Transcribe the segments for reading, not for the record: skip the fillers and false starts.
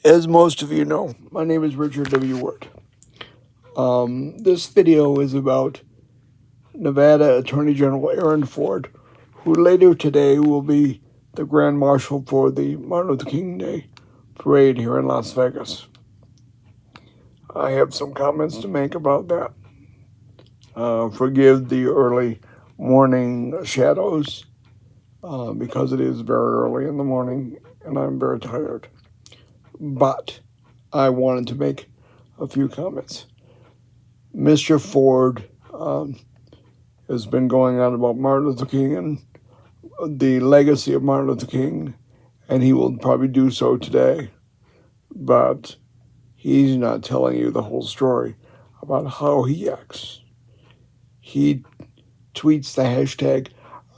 As most of you know, my name is Richard W. WERT. This video is about Nevada Attorney General Aaron Ford, who later today will be the Grand Marshal for the Martin Luther King Day parade here in Las Vegas. I have some comments to make about that. Forgive the early morning shadows because it is very early in the morning and I'm very tired. But I wanted to make a few comments. Mr. Ford has been going on about Martin Luther King and the legacy of Martin Luther King, and he will probably do so today. But he's not telling you the whole story about how he acts. He tweets the hashtag,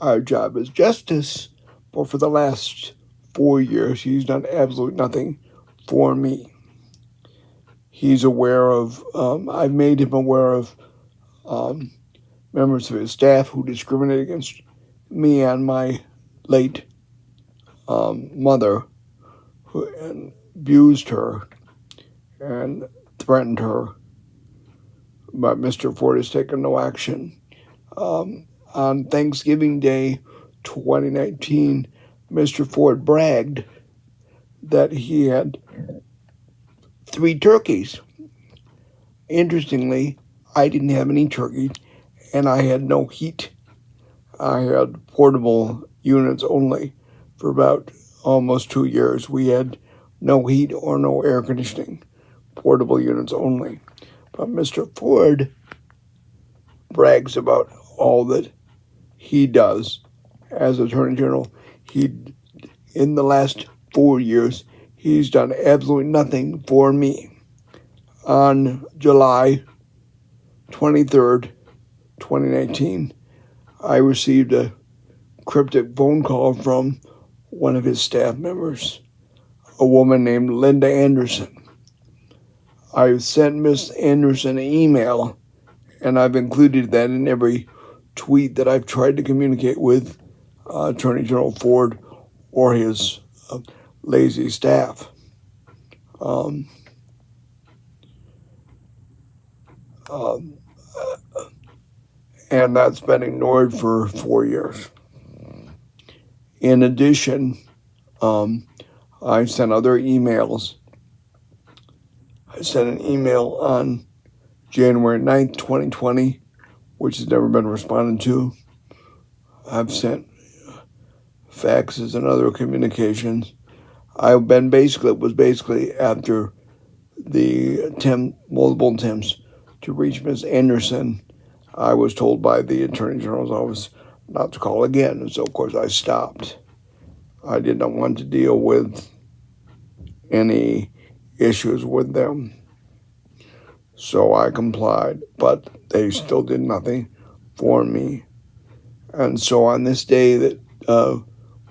"Our job is justice," but for the last 4 years, he's done absolutely nothing for me. He's aware of, I've made him aware of members of his staff who discriminate against me and my late mother, who abused her and threatened her. But Mr. Ford has taken no action. On Thanksgiving Day 2019, Mr. Ford bragged that he had 3 turkeys. Interestingly, I didn't have any turkey, and I had no heat. I had portable units only for about almost 2 years. We had no heat or no air conditioning, portable units only. But Mr. Ford brags about all that he does as Attorney General. In the last 4 years, he's done absolutely nothing for me. On July 23rd, 2019, I received a cryptic phone call from one of his staff members, a woman named Linda Anderson. I sent Miss Anderson an email, and I've included that in every tweet that I've tried to communicate with Attorney General Ford or his lazy staff. And that's been ignored for 4 years. In addition, I sent other emails. I sent an email on January 9th, 2020, which has never been responded to. I've sent faxes and other communications. It was basically after the multiple attempts to reach Ms. Anderson, I was told by the Attorney General's office not to call again, and so of course I stopped. I did not want to deal with any issues with them, so I complied, but they still did nothing for me. And so on this day that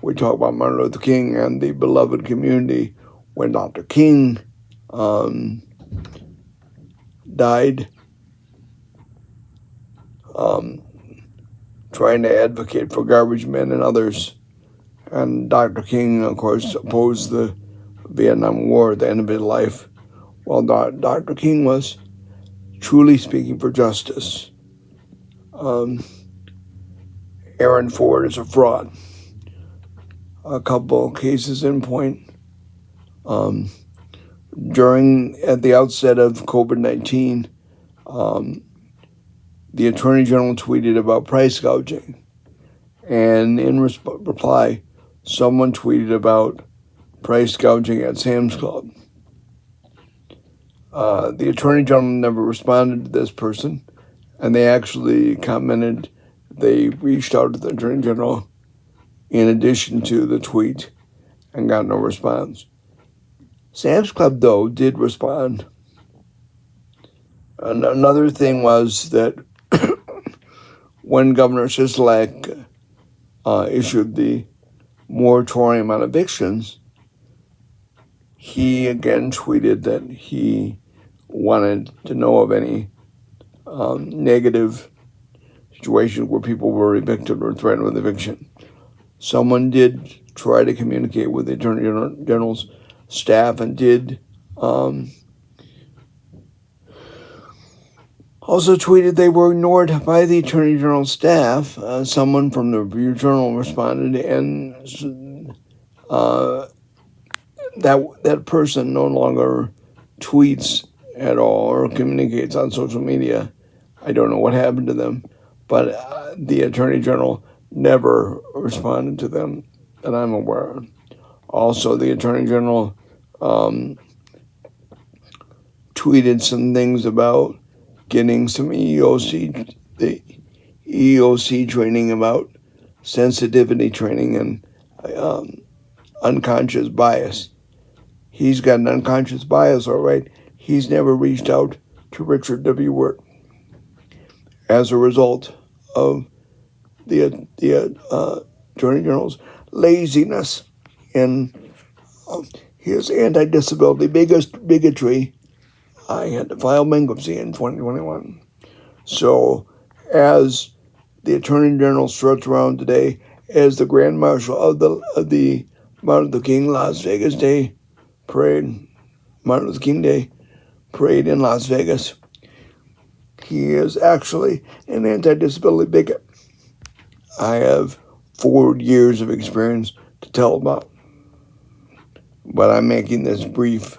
we talk about Martin Luther King and the beloved community, when Dr. King died, trying to advocate for garbage men and others. And Dr. King, of course, opposed the Vietnam War at the end of his life. Well, Dr. King was truly speaking for justice. Aaron Ford is a fraud. A couple cases in point. At the outset of COVID-19, the Attorney General tweeted about price gouging. And in reply, someone tweeted about price gouging at Sam's Club. The Attorney General never responded to this person, and they actually commented. They reached out to the Attorney General in addition to the tweet and got no response. Sam's Club, though, did respond. And another thing was that when Governor Sisolak issued the moratorium on evictions, he again tweeted that he wanted to know of any negative situations where people were evicted or threatened with eviction. Someone did try to communicate with the Attorney General's staff and did Also tweeted they were ignored by the Attorney General's staff. Someone from the Review Journal responded, and that person no longer tweets at all or communicates on social media. I don't know what happened to them, but the Attorney General never responded to them that I'm aware of. Also, the Attorney General tweeted some things about getting some the EEOC training about sensitivity training and unconscious bias. He's got an unconscious bias, all right. He's never reached out to Richard W. WERT as a result of the Attorney General's laziness in his anti-disability bigotry. I had to file bankruptcy in 2021. So, as the Attorney General struts around today as the Grand Marshal of the Martin Luther King Las Vegas Day Parade, Martin Luther King Day Parade in Las Vegas, he is actually an anti-disability bigot. I have 4 years of experience to tell about, but I'm making this brief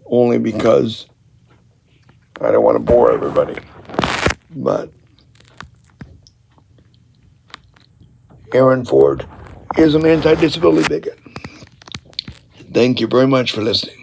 only because I don't want to bore everybody. But Aaron Ford is an anti-disability bigot. Thank you very much for listening.